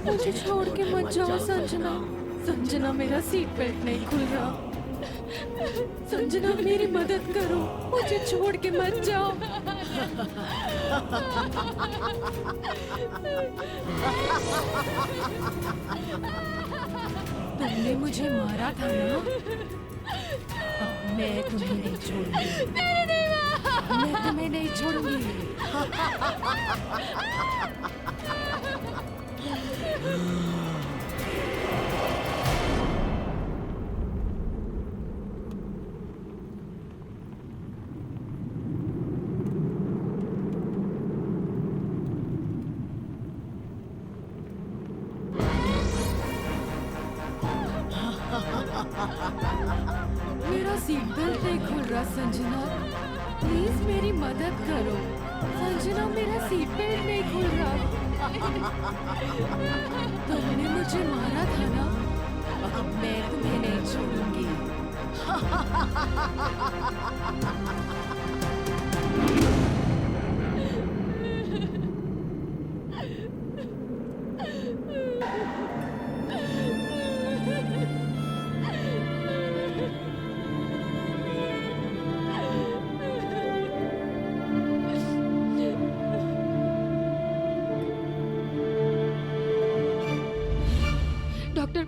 मुझे छोड़ के मत जाओ संजना। संजना, मेरा सीट बेल्ट नहीं खुल रहा। संजना, मेरी मदद करो, मुझे छोड़ के मत जाओ। तुमने मुझे मारा था ना, अब मैं तुम्हें नहीं छोड़ूंगी। मैं तुम्हें नहीं छोड़ूंगी। मेरा सीट बेल्ट नहीं खुल रहा संजना, प्लीज मेरी मदद करो। संजना, मेरा सीट बेल्ट नहीं खुल रहा। तुमने मुझे मारा था ना, अब मैं तुम्हें नहीं छोड़ूंगी। डॉक्टर,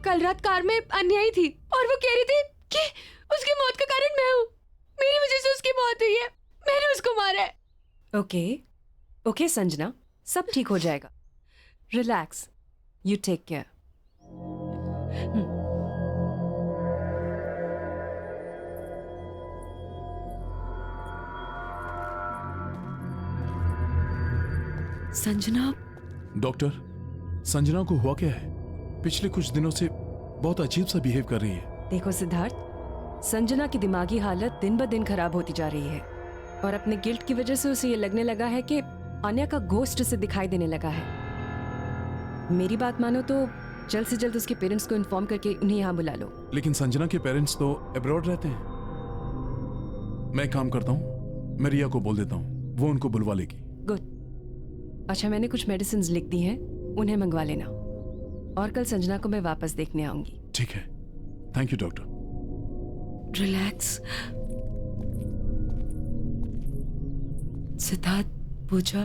कल रात कार में अन्यायी थी और वो कह रही थी कि उसकी मौत का कारण मैं हूँ। मेरी वजह से उसकी मौत हुई है, मैंने उसको मारा है। ओके ओके संजना, सब ठीक हो जाएगा। Relax, you take care. Sanjana. Doctor, Sanjana को हुआ क्या है? पिछले कुछ दिनों से बहुत अजीब सा बिहेव कर रही है। देखो सिद्धार्थ, संजना की दिमागी हालत दिन ब दिन खराब होती जा रही है और अपने गिल्ट की वजह से उसे ये लगने लगा है कि आन्या का गोस्ट उसे दिखाई देने लगा है। मेरी बात मानो तो जल्द से जल्द उसके पेरेंट्स को इन्फॉर्म करके उन्हें यहाँ बुला लो। लेकिन संजना के पेरेंट्स तो अब्रॉड रहते हैं। मैं एक काम करता हूँ, मैं रिया को बोल देता हूँ, वो उनको बुलवा लेगी। गुड। अच्छा, मैंने कुछ मेडिसिन लिख दी हैं, उन्हें मंगवा लेना और कल संजना को मैं वापस देखने आऊंगी। ठीक है, thank you doctor. Relax. Siddharth, Pooja,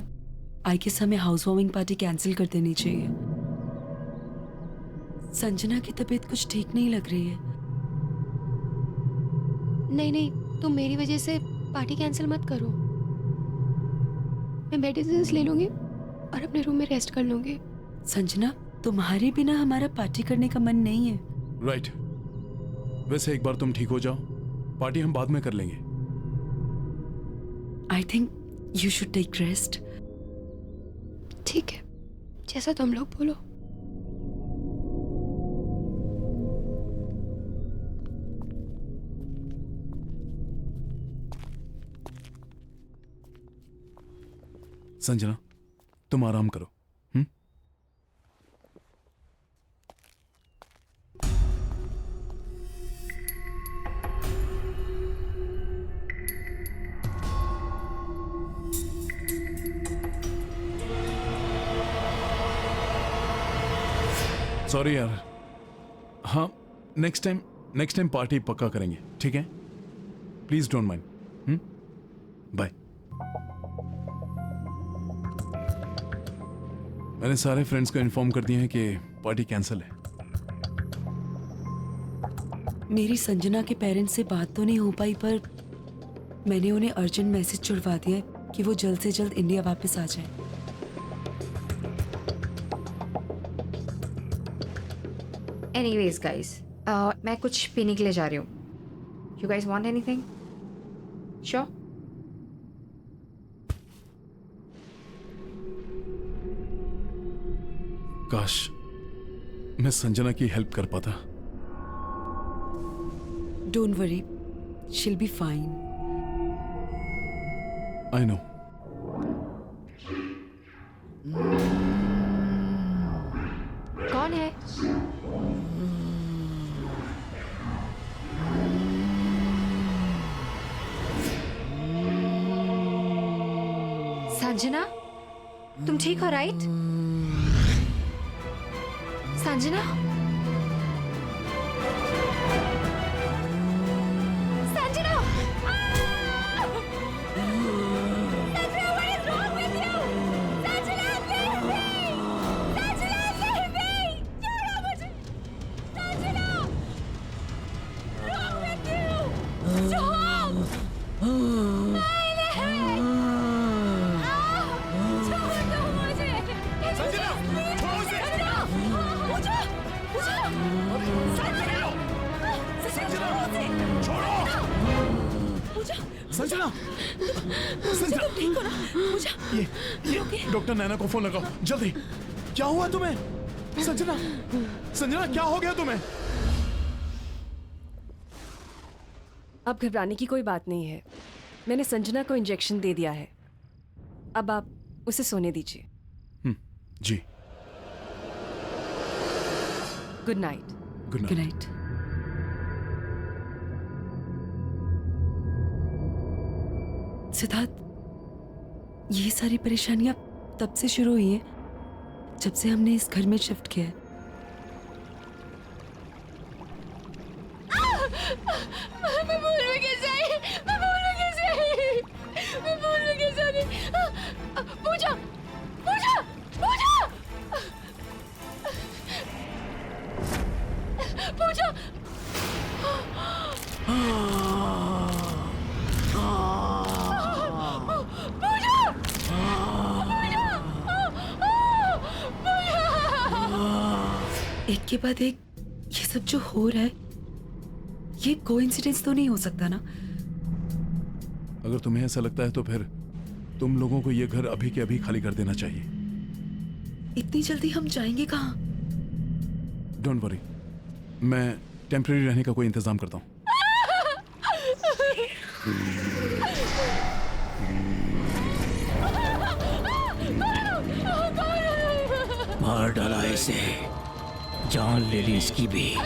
I guess हमें हाउस वार्मिंग पार्टी कैंसिल कर देनी चाहिए। संजना की तबीयत कुछ ठीक नहीं लग रही है। नहीं नहीं, तुम मेरी वजह से पार्टी कैंसिल मत करो। मैं मेडिसिन ले लूंगी और अपने रूम में रेस्ट कर लूंगी। संजना, तुम्हारे बिना हमारा पार्टी करने का मन नहीं है। राइट। वैसे एक बार तुम ठीक हो जाओ, पार्टी हम बाद में कर लेंगे। I think you should take rest. ठीक है, जैसा तुम लोग बोलो। संजना, तुम आराम करो। सॉरी यार। हाँ, नेक्स्ट टाइम पार्टी पक्का करेंगे, ठीक है? Please don't mind. बाय। मैंने सारे फ्रेंड्स को इन्फॉर्म कर दिया है कि पार्टी कैंसिल है। मेरी संजना के पेरेंट्स से बात तो नहीं हो पाई, पर मैंने उन्हें अर्जेंट मैसेज छुड़वा दिया है कि वो जल्द से जल्द इंडिया वापस आ जाए। एनीवेज गाइस, मैं कुछ पीने के लिए जा रही हूँ। You guys want anything? Sure? काश मैं संजना की हेल्प कर पाता। Don't worry, she'll be fine. I know. कौन है? संजना, तुम ठीक हो right? Sanjana? Sanjana! Sanjana, what is wrong with you? Sanjana, leave me! Sanjana, leave me! छोड़ो मुझे! Sanjana! Wrong with you? Stop! नहीं, नहीं! छोड़ दो मुझे! संजना, छोड़ो उसे! संजना! मुझे! संजना! छोड़ो! संजना! संजना! ठीक हो ना पूजा? ये डॉक्टर नैना को फोन लगाओ जल्दी। क्या हुआ तुम्हें? संजना! संजना, क्या हो गया तुम्हें? अब घबराने की कोई बात नहीं है। मैंने संजना को इंजेक्शन दे दिया है। अब आप उसे सोने दीजिए। जी। Good night. Good good night. Night. Siddharth, ये सारी परेशानियां तब से शुरू हुई हैं जब से हमने इस घर में शिफ्ट किया है। मैं भूल में कैसे आई? मैं भूल में कैसे आई? मैं भूल में कैसे आ गई? पूजा! पूजा! पूजा! पूजा! एक के बाद एक ये सब जो हो रहा है, ये कोइंसिडेंस तो नहीं हो सकता ना? अगर तुम्हें ऐसा लगता है तो फिर तुम लोगों को ये घर अभी के अभी खाली कर देना चाहिए। इतनी जल्दी हम जाएंगे कहाँ? डोंट वरी, मैं टेम्परेरी रहने का कोई इंतजाम करता हूँ। मार डाला इसे, जान ले ली इसकी भी।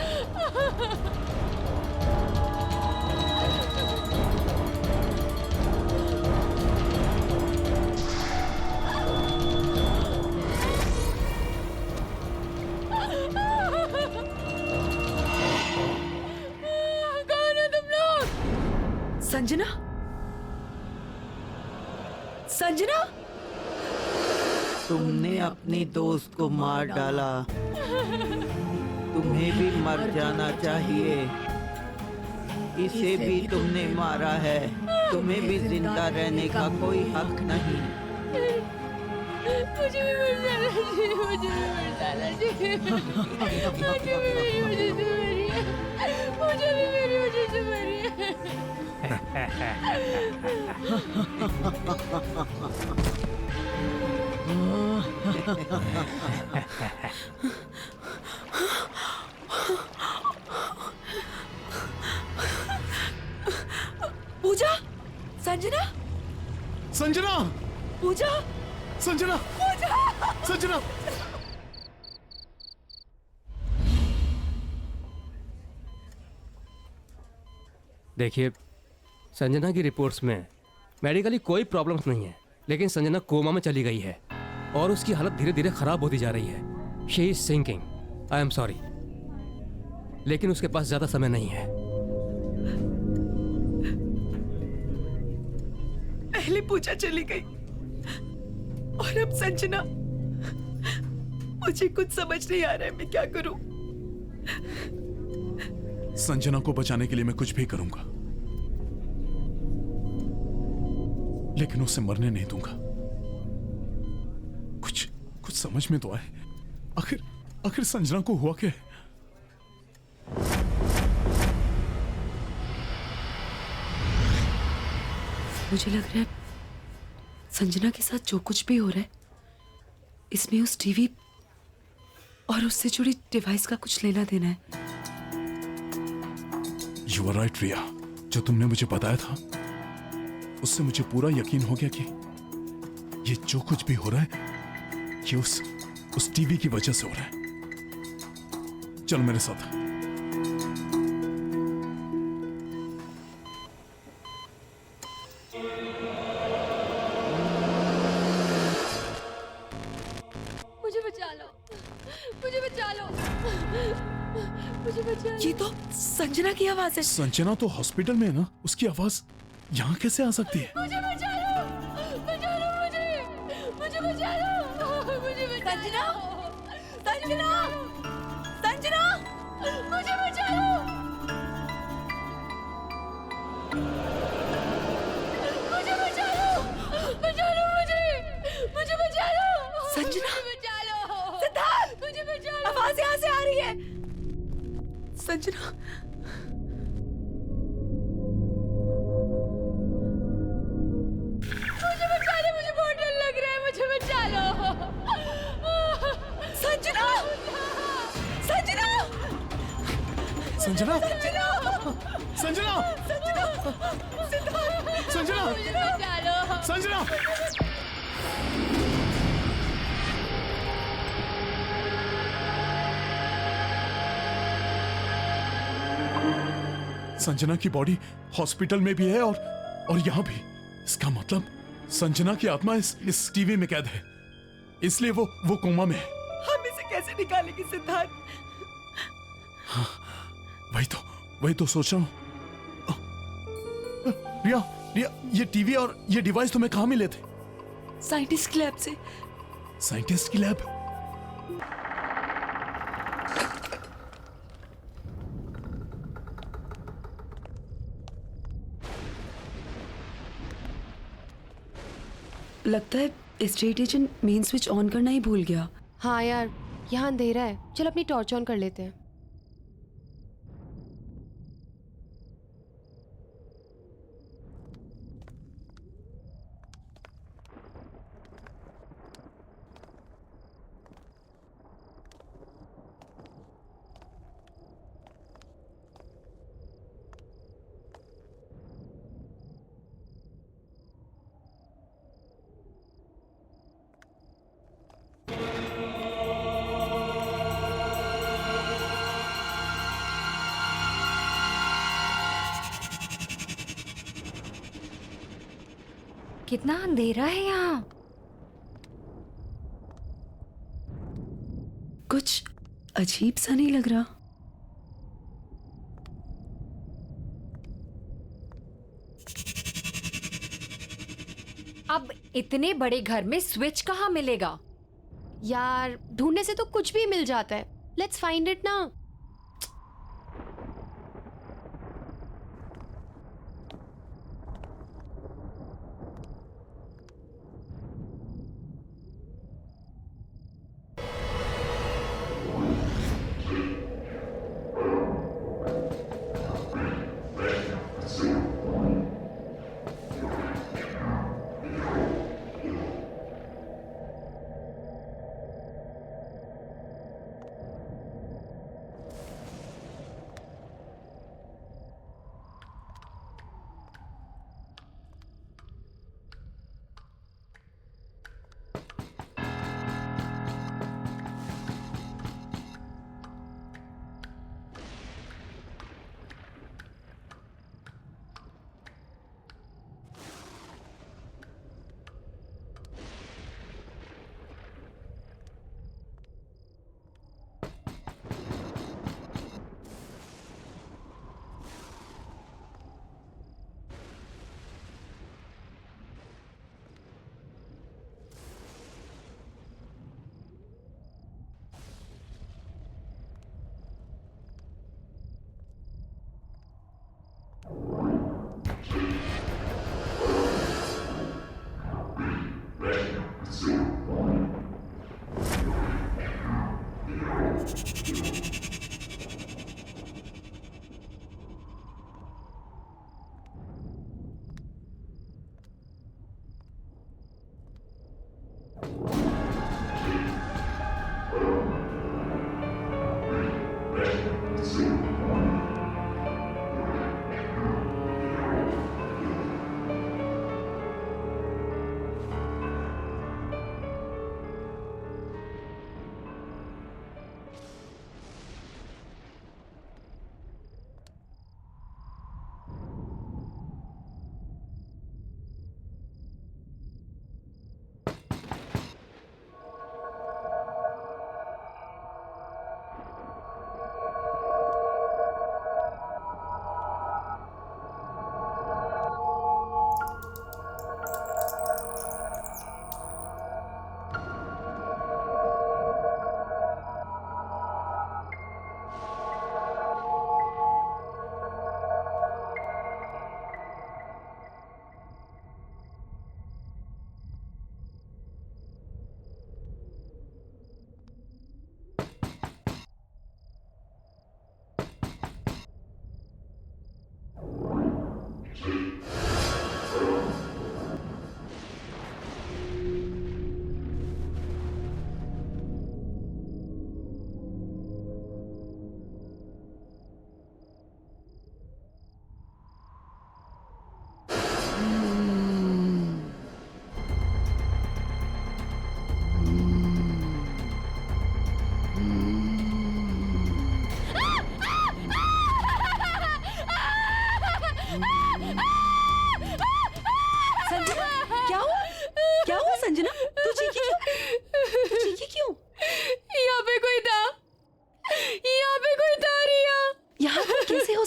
संजना? संजना? तुमने अपनी दोस्त को मार डाला, तुम्हें भी मर जाना चाहिए। इसे भी तुमने मारा है, तुम्हें भी जिंदा रहने का कोई हक नहीं। मुझे भी मर जाना चाहिए, मुझे भी मर जाना चाहिए। मुझे भी मेरी वजह से मरी है, मुझे भी मेरी वजह से मरी है। पूजा? संजना? संजना! पूजा? संजना! संजना! देखिए, संजना की रिपोर्ट्स में मेडिकली कोई प्रॉब्लम्स नहीं है, लेकिन संजना कोमा में चली गई है और उसकी हालत धीरे धीरे खराब होती जा रही है। She is sinking. I am sorry, लेकिन उसके पास ज्यादा समय नहीं है। पहले पूजा चली गई और अब संजना। मुझे कुछ समझ नहीं आ रहा है, मैं क्या करूं? संजना को बचाने के लिए मैं कुछ भी करूंगा, लेकिन उसे मरने नहीं दूंगा। कुछ कुछ समझ में तो आए, आखिर संजना को हुआ क्या है? मुझे लग रहा है संजना के साथ जो कुछ भी हो रहा है, इसमें उस टीवी और उससे जुड़ी डिवाइस का कुछ लेना देना है। यू आर राइट रिया, जो तुमने मुझे बताया था उससे मुझे पूरा यकीन हो गया कि ये जो कुछ भी हो रहा है ये उस टीवी की वजह से हो रहा है। चलो मेरे साथ। मुझे बचा लो, मुझे बचा लो। ये तो संजना की आवाज है। संजना तो हॉस्पिटल में है ना, उसकी आवाज यहाँ कैसे आ सकती है? मुझे बचा लो, बचा लो मुझे बचा लो, मुझे बचा लो। संजना, संजना, मुझे बचा लो, मुझे बचा लो मुझे बचा लो, संजना, मुझे बचा लो, सिद्धार्थ, मुझे बचा लो। आवाज यहाँ से आ रही है। संजना, मुझे बचा लो, मुझे बहुत डर लग रहा है, मुझे बचा लो। संजना, संजना, संजना, संजना, संजना, संजना, मुझे बचा लो। संजना। संजना की बॉडी हॉस्पिटल में भी है और यहाँ भी। इसका मतलब संजना की आत्मा इस टीवी में कैद है, इसलिए वो कोमा में है। हम इसे कैसे निकालेंगे सिद्धार्थ? वही तो सोच रहा हूँ। रिया, रिया, ये टीवी और ये डिवाइस तुम्हें कहाँ मिले थे? साइंटिस्ट की लैब से। साइंटिस्ट की लैब? लगता है state agent main switch on करना ही भूल गया। हाँ यार, यहाँ अंधेरा है, चल अपनी टॉर्च ऑन कर लेते हैं। कितना अंधेरा है यहाँ। कुछ अजीब सा नहीं लग रहा? अब इतने बड़े घर में स्विच कहाँ मिलेगा? यार ढूंढने से तो कुछ भी मिल जाता है। लेट्स फाइंड इट ना।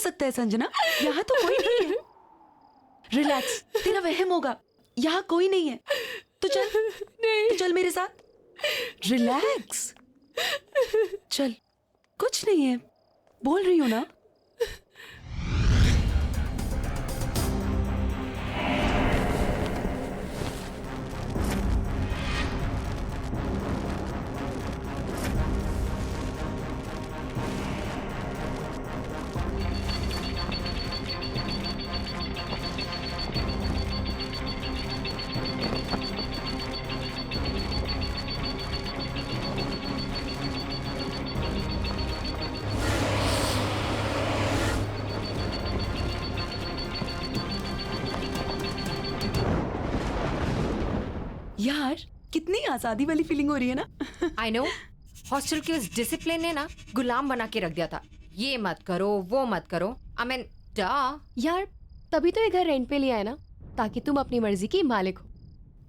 सकता है संजना? यहाँ तो कोई नहीं है। रिलैक्स, तेरा वहम होगा। यहाँ कोई नहीं है। तो चल, नहीं, तो चल मेरे साथ। रिलैक्स, चल, कुछ नहीं है, बोल रही हूँ ना। यार, कितनी आजादी वाली फीलिंग हो रही है ना। आई नो, हॉस्टल के उस डिसिप्लिन ने ना गुलाम बना के रख दिया था। ये मत करो, वो मत करो। आई मीन यार, तभी तो ये घर रेंट पे लिया है ना, ताकि तुम अपनी मर्जी की मालिक हो।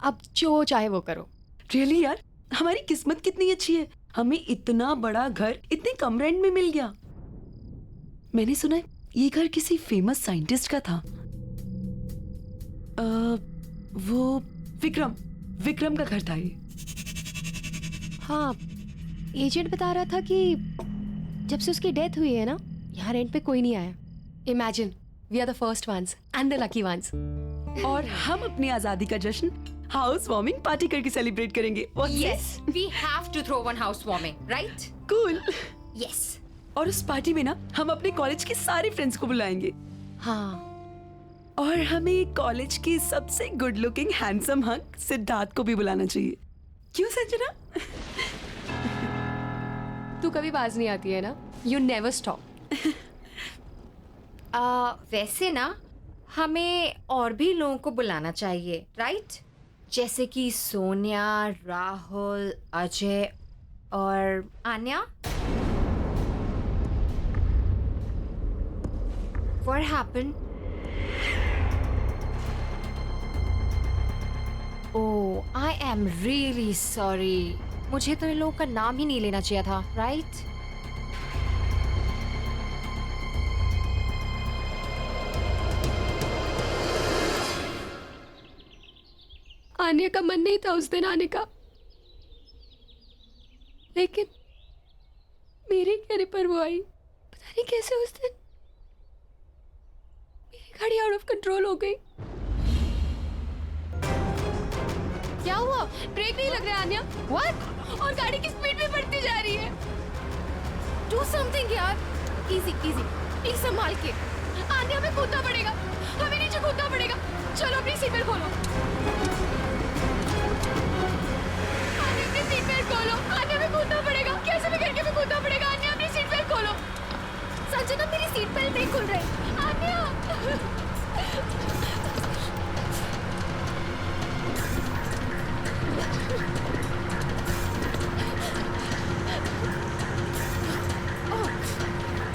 अब जो चाहे वो करो। रियली यार, हमारी किस्मत कितनी अच्छी है, हमें इतना बड़ा घर इतने कम रेंट में मिल गया। मैंने सुना है ये घर किसी फेमस साइंटिस्ट का था। वो विक्रम का घर था ये। हाँ, एजेंट बता रहा था कि जब से उसकी डेथ हुई है ना, यहाँ रेंट पे कोई नहीं आया। Imagine, we are the first ones and the lucky ones. और हम अपनी आजादी का जश्न हाउस वार्मिंग पार्टी करके सेलिब्रेट करेंगे। Yes, we have to throw one house warming, right? Cool. Yes. और उस पार्टी में ना हम अपने कॉलेज के सारे फ्रेंड्स को बुलाएंगे। हाँ, और हमें कॉलेज की सबसे good looking handsome hunk Siddharth को भी बुलाना चाहिए। क्यों संजना? तू कभी बाज नहीं आती है ना, यू नेवर स्टॉप। वैसे ना हमें और भी लोगों को बुलाना चाहिए, राइट? जैसे कि सोनिया, राहुल, अजय और Anya. What happened? Oh, I am really sorry. मुझे तो इन लोगों का नाम ही नहीं लेना चाहिए था, राइट? आने का मन नहीं था उस दिन आने का, लेकिन मेरे कहने पर वो आई। पता नहीं कैसे उस दिन मेरी गाड़ी आउट ऑफ कंट्रोल हो गई। क्या हुआ? ब्रेक नहीं लग रहा है आन्या? What? और गाड़ी की स्पीड भी बढ़ती जा रही है। Do something यार। Easy, easy, प्लीज संभाल के। आन्या, हमें कूदना पड़ेगा, हमें नीचे कूदना पड़ेगा। चलो अपनी सीट बेल्ट खोलो। आन्या, अपनी सीट बेल्ट खोलो। आन्या, हमें कूदना पड़ेगा, कैसे भी करके हमें कूदना पड़ेगा। आन्या, अपनी सीट बेल्ट खोलो। संजना, मेरी सीट बेल्ट नहीं खुल रही। आन्या।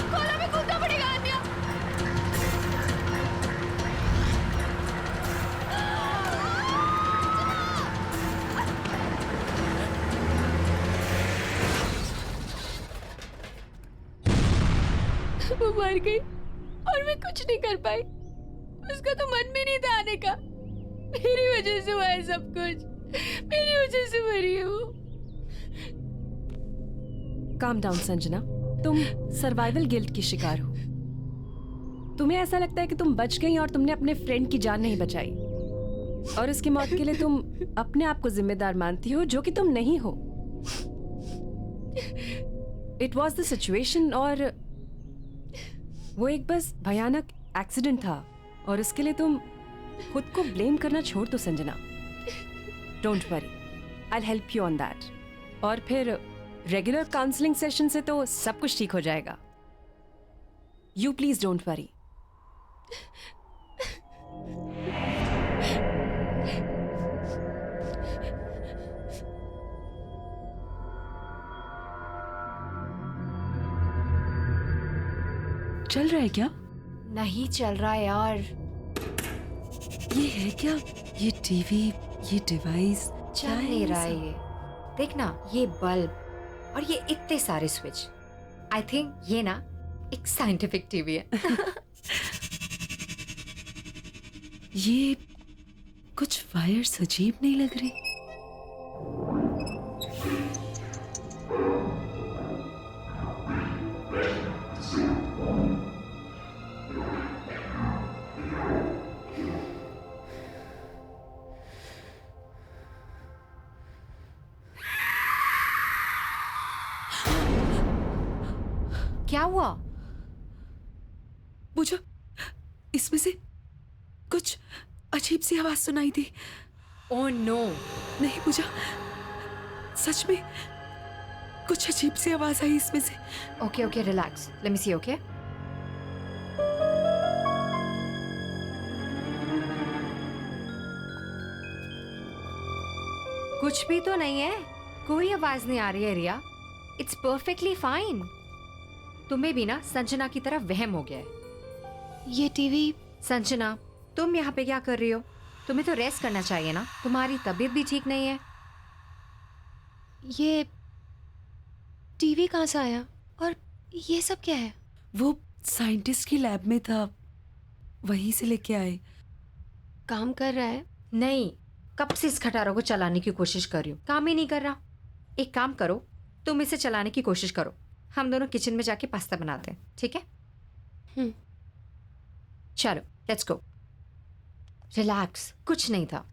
खोलो, हमें कूदना पड़ेगा आन्या। वो मर गई और मैं कुछ नहीं कर पाई। उसका तो मन भी नहीं था आने का। मेरी वजह से हुआ है सब कुछ, मेरी वजह से मरी है वो। काम डाउन संजना, तुम सर्वाइवल गिल्ट की शिकार हो। तुम्हें ऐसा लगता है कि तुम बच गई और तुमने अपने फ्रेंड की जान नहीं बचाई, और उसकी मौत के लिए तुम अपने आप को जिम्मेदार मानती हो, जो कि तुम नहीं हो। इट वॉज द सिचुएशन, और वो एक बस भयानक एक्सीडेंट था, और उसके लिए तुम खुद को ब्लेम करना छोड़ दो Sanjana. Don't worry, I will help you on that. और फिर रेगुलर काउंसलिंग सेशन से तो सब कुछ ठीक हो जाएगा। You please don't worry. चल रहा है क्या? नहीं चल रहा यार। ये है क्या? ये टीवी, ये डिवाइस चल नहीं रहा है ये। देख ना, ये बल्ब और ये इतने सारे स्विच। आई थिंक ये ना एक साइंटिफिक टीवी है। ये कुछ वायर्स अजीब नहीं लग रही? क्या हुआ? पूजा, इसमें से कुछ अजीब सी आवाज सुनाई दी। Oh no. नहीं पूजा, सच में कुछ अजीब सी आवाज आई इसमें से। Okay okay, relax, let me see. Okay, कुछ भी तो नहीं है, कोई आवाज नहीं आ रही है रिया। It's perfectly fine. तुम्हें भी ना संजना की तरह वहम हो गया है। ये टीवी। संजना, तुम यहाँ पे क्या कर रही हो? तुम्हें तो रेस्ट करना चाहिए ना, तुम्हारी तबीयत भी ठीक नहीं है। ये टीवी कहाँ से आया और ये सब क्या है? वो साइंटिस्ट की लैब में था, वहीं से लेके आए। काम कर रहा है? नहीं, कब से इस खटारों को चलाने की कोशिश कर रही हूँ, काम ही नहीं कर रहा। एक काम करो, तुम इसे चलाने की कोशिश करो, हम दोनों किचन में जाके पास्ता बनाते हैं, ठीक है? चलो, लेट्स गो। रिलैक्स, कुछ नहीं था।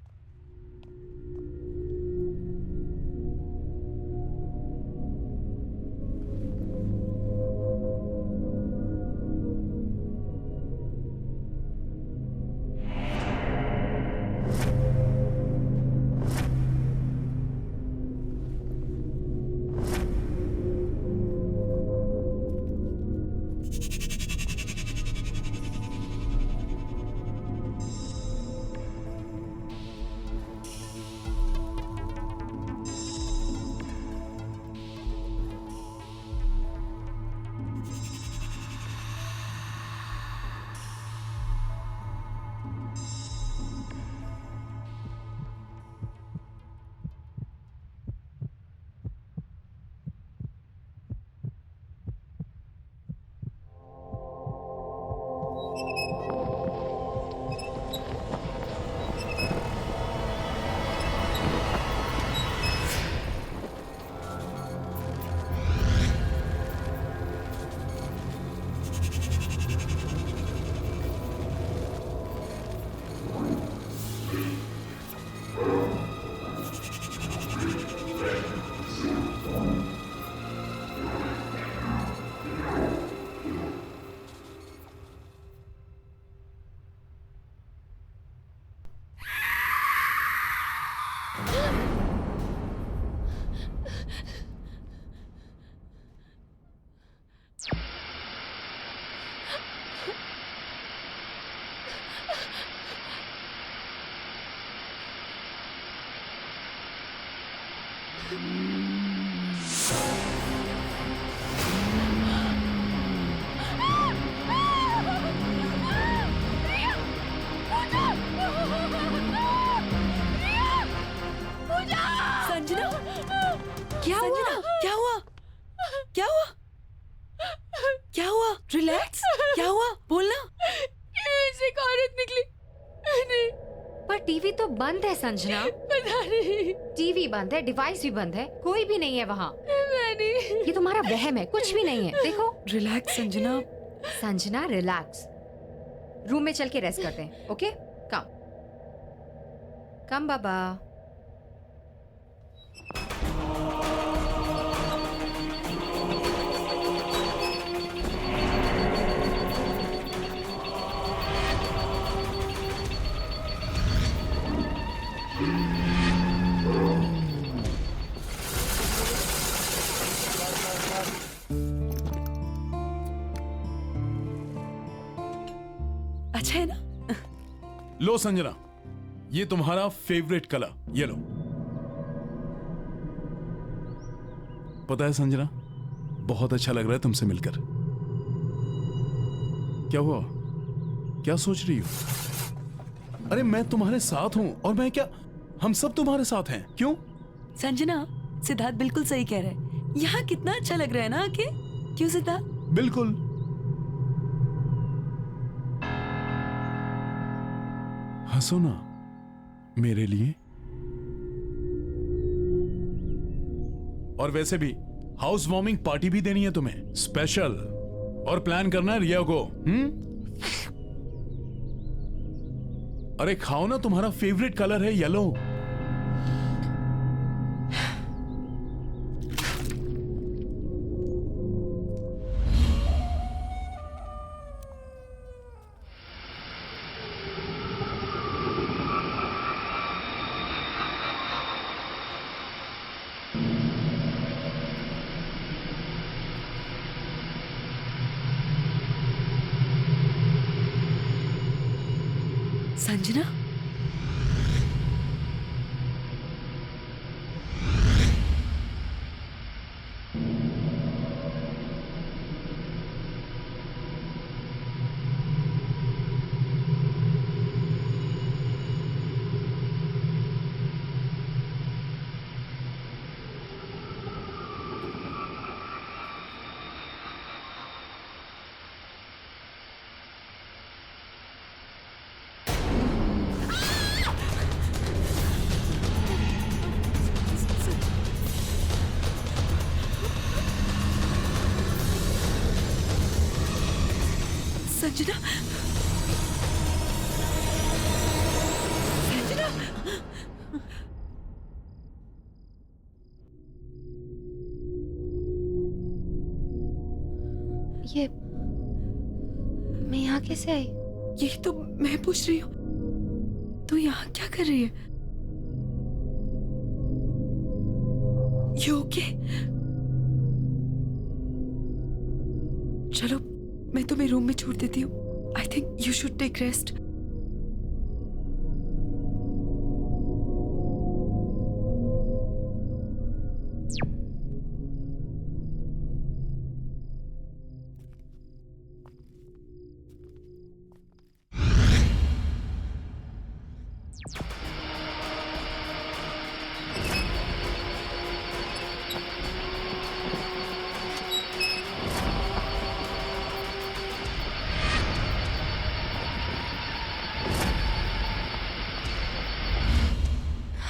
संजना, क्या हुआ? क्या हुआ? क्या हुआ? क्या हुआ? रिलैक्स, क्या हुआ? बोलना। ऐसे एक औरत निकली। नहीं, पर टीवी तो बंद है संजना। पता नहीं। टीवी बंद है, डिवाइस भी बंद है, कोई भी नहीं है वहाँ। नहीं। ये तुम्हारा वहम है, कुछ भी नहीं है। देखो। Relax Sanjana. Sanjana, relax. Room में चल के रेस्ट करते हैं, ओके? कम कम बाबा। अच्छा है ना? लो संजना, ये तुम्हारा फेवरेट कलर, ये लो। पता है संजना, बहुत अच्छा लग रहा है तुमसे मिलकर। क्या हुआ? क्या सोच रही हो? अरे मैं तुम्हारे साथ हूं, और मैं क्या, हम सब तुम्हारे साथ हैं। क्यों? संजना, सिद्धार्थ बिल्कुल सही कह रहा है। यहाँ कितना अच्छा लग रहा है ना आके? क्यों सिद्धार्थ? बिल्कुल। हंसो ना मेरे लिए। और वैसे भी हाउस वार्मिंग पार्टी भी देनी है तुम्हें स्पेशल, और प्लान करना है रिया को। अरे खाओ ना, तुम्हारा फेवरेट कलर है येलो। संजना, संजना, संजना, ये मैं यहाँ कैसे आई? यही तो मैं पूछ रही हूँ, तू यहाँ क्या कर रही है? You okay? चलो मैं तुम्हें रूम में छोड़ देती हूँ। I think you should take rest.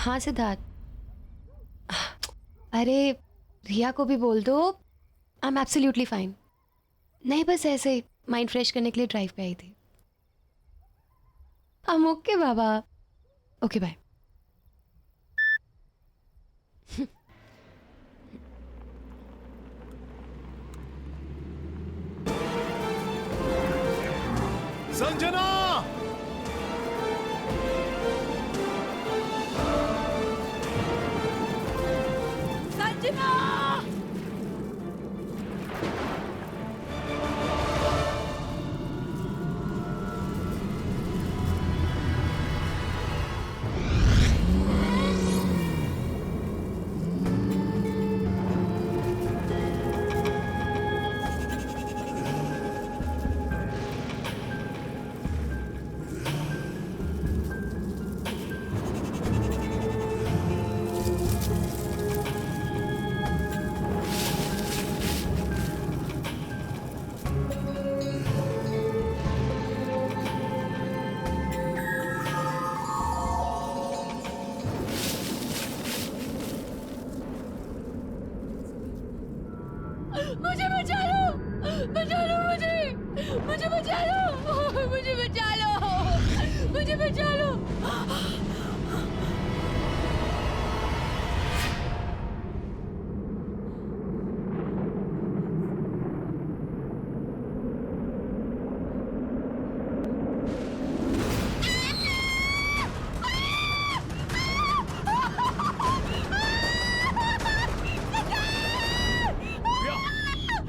हाँ सिद्धार्थ, अरे रिया को भी बोल दो, आई एम एब्सोल्युटली फाइन। नहीं, बस ऐसे ही माइंड फ्रेश करने के लिए ड्राइव पे आई थी। I'm okay बाबा। Okay bye. संजना, मुझे बचा लो, बचा लो मुझे बचा लो, मुझे बचा लो, मुझे बचा लो।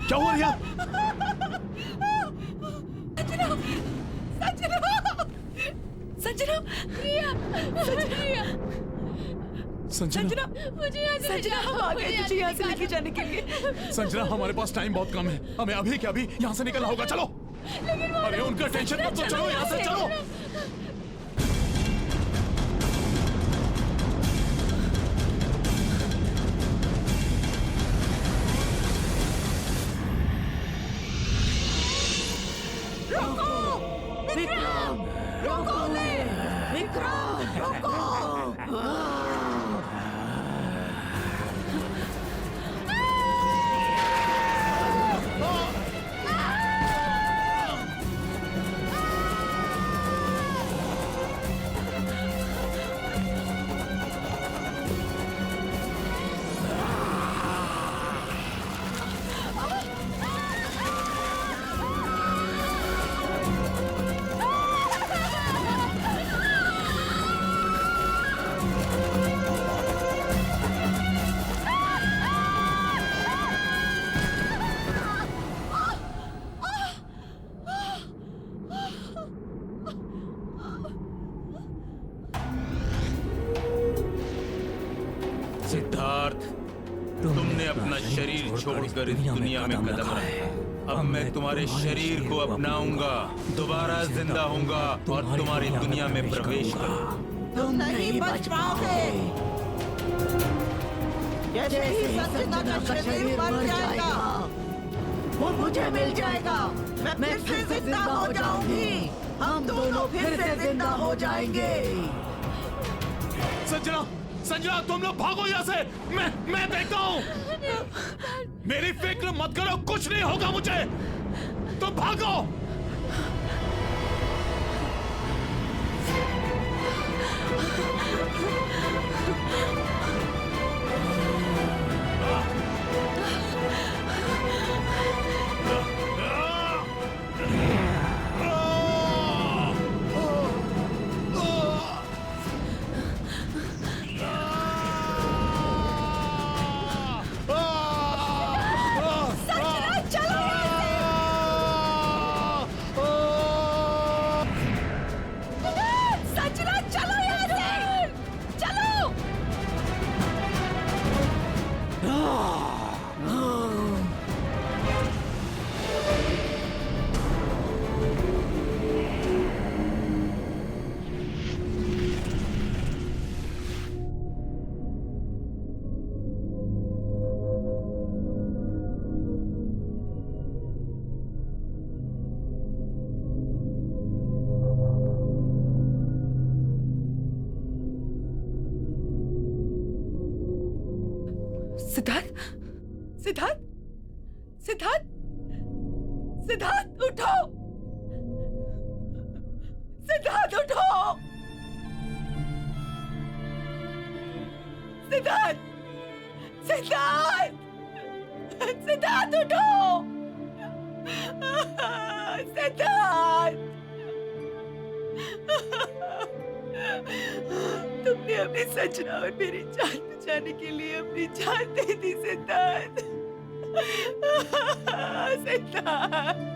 क्या हुआ रिया? संजना, रिया, रिया, संजना, मुझे यहाँ से संजना, हम आ गए तुझे यहाँ से लेके जाने के लिए। संजना, हमारे पास टाइम बहुत कम है, हमें अभी के अभी यहाँ से निकलना होगा। चलो। अरे उनका टेंशन मत लो, चलो यहाँ से चलो। विक्रम रुको। सिद्धार्थ, तुमने अपना शरीर छोड़कर इस दुनिया में कदम रखा। अब मैं तुम्हारे शरीर को अपनाऊंगा, दोबारा जिंदा होऊंगा और तुम्हारी दुनिया में प्रवेश करूंगा। तुम नहीं बच पाओगे। जैसे ही संजना का शरीर मर जाएगा, वो मुझे मिल जाएगा। मैं फिर से जिंदा हो जाऊंगी। हम दोनों फिर से जिंदा हो जाएंगे। संजना, संजना, तुम लोग भागो यहाँ से। मैं देखता हूँ। मेरी फिक्र मत करो, कुछ नहीं होगा मुझे। तुम भागो। सिद्धार्थ, सिद्धार्थ, सिद्धार्थ, सिद्धार्थ उठो। सिद्धार्थ उठो। सिद्धार्थ, सिद्धार्थ, सिद्धार्थ उठो। सिद्धार्थ, तुमने अपनी संजना और मेरी जान बचाने के लिए अपनी जान दे दी सिद्धार्थ। सिद्धार्थ,